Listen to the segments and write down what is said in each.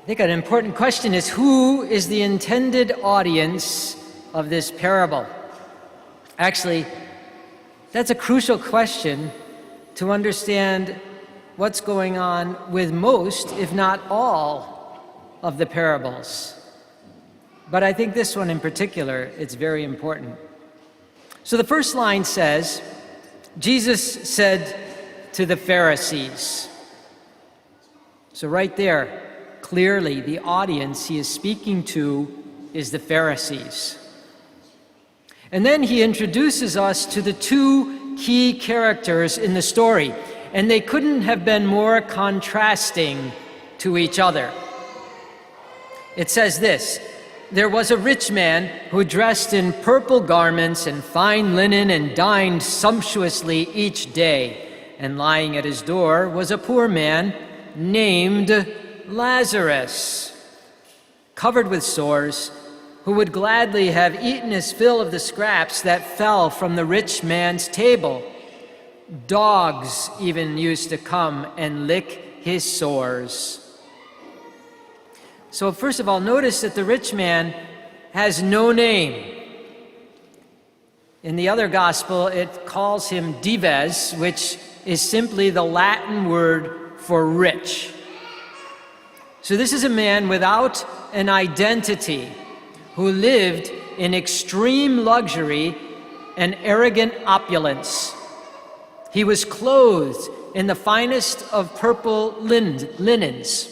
I think an important question is, who is the intended audience of this parable? Actually, that's a crucial question to understand what's going on with most, if not all, of the parables. But I think this one in particular, it's very important. So the first line says, Jesus said to the Pharisees. So right there, clearly the audience he is speaking to is the Pharisees. And then he introduces us to the two key characters in the story, and they couldn't have been more contrasting to each other. It says this: there was a rich man who dressed in purple garments and fine linen and dined sumptuously each day. And lying at his door was a poor man named Lazarus, covered with sores, who would gladly have eaten his fill of the scraps that fell from the rich man's table. Dogs even used to come and lick his sores. So first of all, notice that the rich man has no name. In the other gospel, it calls him dives, which is simply the Latin word for rich. So this is a man without an identity, who lived in extreme luxury and arrogant opulence. He was clothed in the finest of purple linens.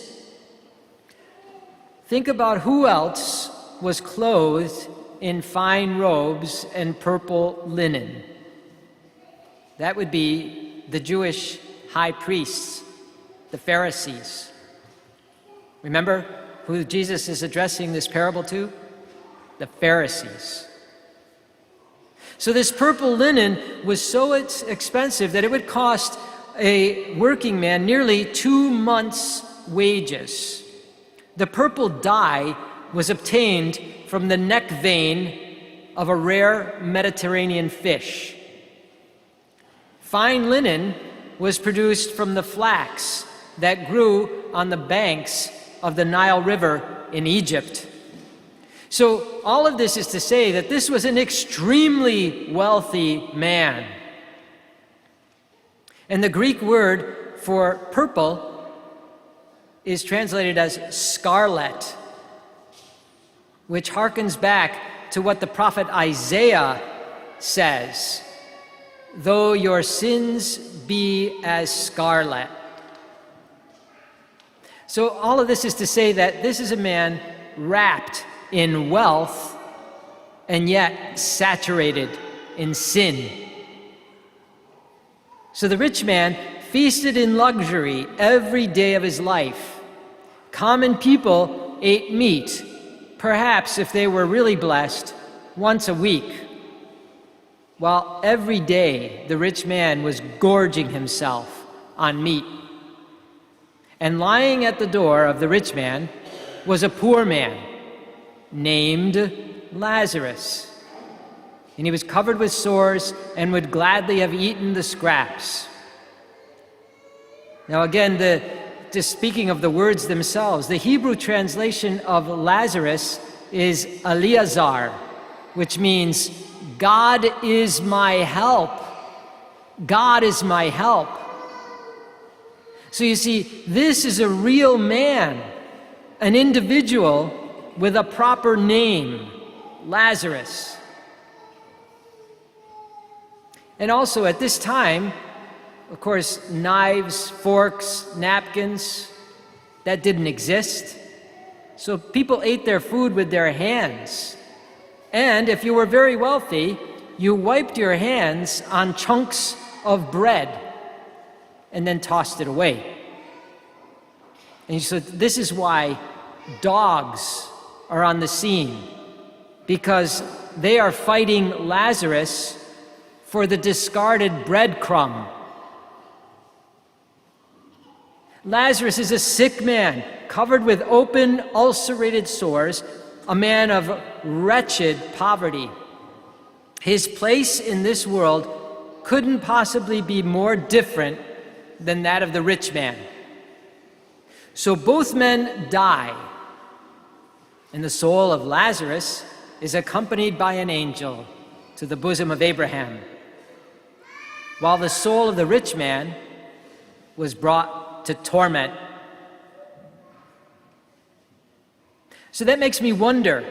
Think about who else was clothed in fine robes and purple linen. That would be the Jewish high priests, the Pharisees. Remember who Jesus is addressing this parable to? The Pharisees. So this purple linen was so expensive that it would cost a working man nearly 2 months' wages. The purple dye was obtained from the neck vein of a rare Mediterranean fish. Fine linen was produced from the flax that grew on the banks of the Nile River in Egypt. So all of this is to say that this was an extremely wealthy man. And the Greek word for purple is translated as scarlet, which harkens back to what the prophet Isaiah says: though your sins be as scarlet. So all of this is to say that this is a man wrapped in wealth and yet saturated in sin. So the rich man feasted in luxury every day of his life. Common people ate meat, perhaps if they were really blessed, once a week, while every day the rich man was gorging himself on meat. And lying at the door of the rich man was a poor man named Lazarus. And he was covered with sores and would gladly have eaten the scraps. Now again, just speaking of the words themselves, the Hebrew translation of Lazarus is Eleazar, which means God is my help. God is my help. So you see, this is a real man, an individual with a proper name, Lazarus. And also at this time, of course, knives, forks, napkins, that didn't exist. So people ate their food with their hands. And if you were very wealthy, you wiped your hands on chunks of bread and then tossed it away. And so this is why dogs are on the scene, because they are fighting Lazarus for the discarded breadcrumb. Lazarus is a sick man, covered with open, ulcerated sores, a man of wretched poverty. His place in this world couldn't possibly be more different than that of the rich man. So both men die, and the soul of Lazarus is accompanied by an angel to the bosom of Abraham, while the soul of the rich man was brought to torment. So that makes me wonder,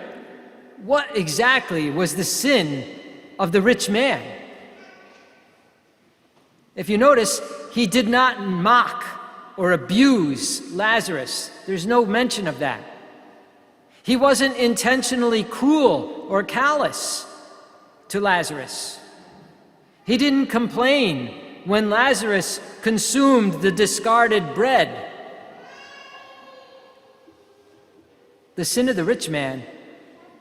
what exactly was the sin of the rich man? If you notice, he did not mock or abuse Lazarus. There's no mention of that. He wasn't intentionally cruel or callous to Lazarus. He didn't complain when Lazarus consumed the discarded bread. The sin of the rich man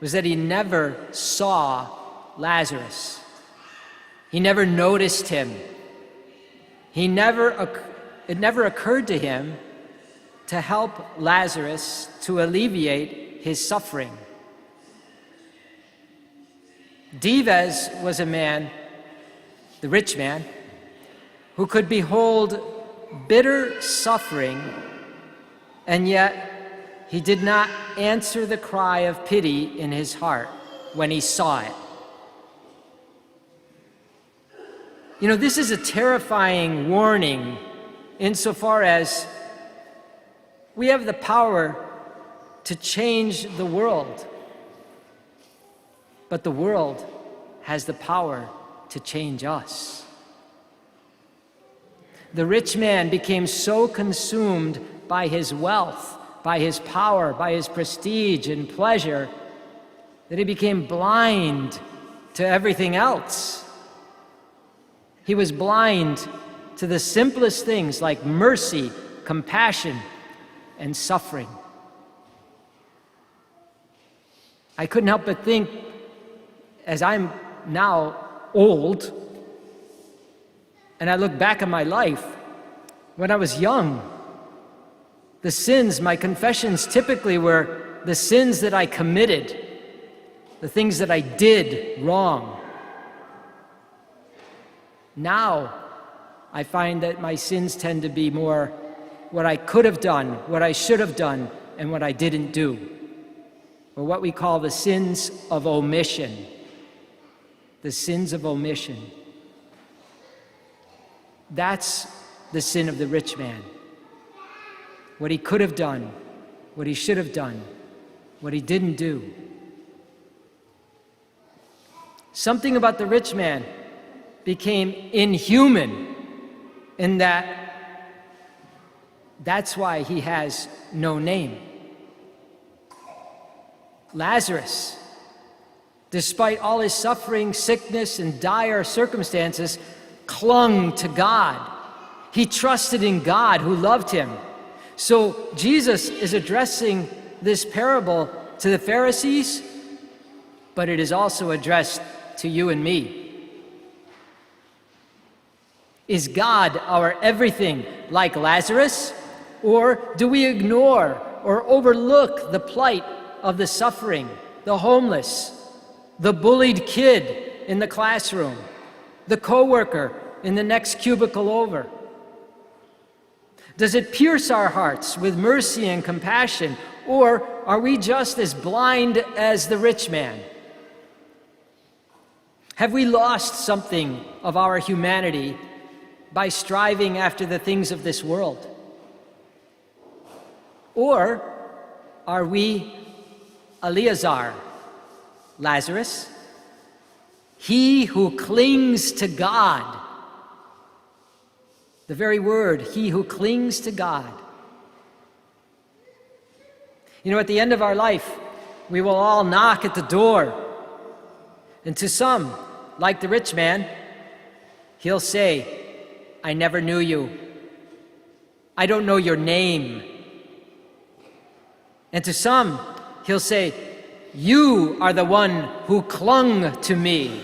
was that he never saw Lazarus. He never noticed him. It never occurred to him to help Lazarus to alleviate his suffering. Dives was a man, the rich man, who could behold bitter suffering, and yet he did not answer the cry of pity in his heart when he saw it. You know, this is a terrifying warning insofar as we have the power to change the world, but the world has the power to change us. The rich man became so consumed by his wealth, by his power, by his prestige and pleasure, that he became blind to everything else. He was blind to the simplest things like mercy, compassion, and suffering. I couldn't help but think, as I'm now old, and I look back on my life, when I was young, the sins, my confessions typically were the sins that I committed, the things that I did wrong. Now, I find that my sins tend to be more what I could have done, what I should have done, and what I didn't do, or what we call the sins of omission. The sins of omission. That's the sin of the rich man. What he could have done, what he should have done, what he didn't do. Something about the rich man became inhuman in that's why he has no name. Lazarus, despite all his suffering, sickness, and dire circumstances, clung to God. He trusted in God who loved him. So Jesus is addressing this parable to the Pharisees, but it is also addressed to you and me. Is God our everything like Lazarus, or do we ignore or overlook the plight of the suffering, the homeless, the bullied kid in the classroom, the coworker in the next cubicle over? Does it pierce our hearts with mercy and compassion, or are we just as blind as the rich man? Have we lost something of our humanity by striving after the things of this world? Or are we Eleazar, Lazarus, he who clings to God? The very word, he who clings to God. You know, at the end of our life, we will all knock at the door. And to some, like the rich man, he'll say, I never knew you. I don't know your name. And to some, he'll say, you are the one who clung to me.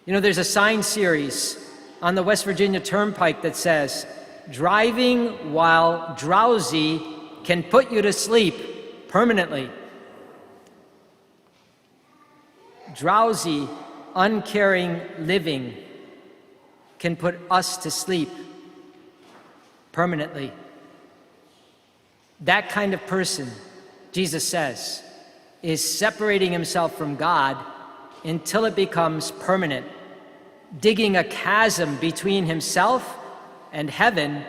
You know, there's a sign series on the West Virginia Turnpike that says, driving while drowsy can put you to sleep permanently. Drowsy, uncaring living can put us to sleep. permanently. That kind of person, Jesus says, is separating himself from God until it becomes permanent, digging a chasm between himself and heaven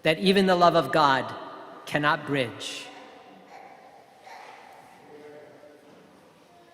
that even the love of God cannot bridge.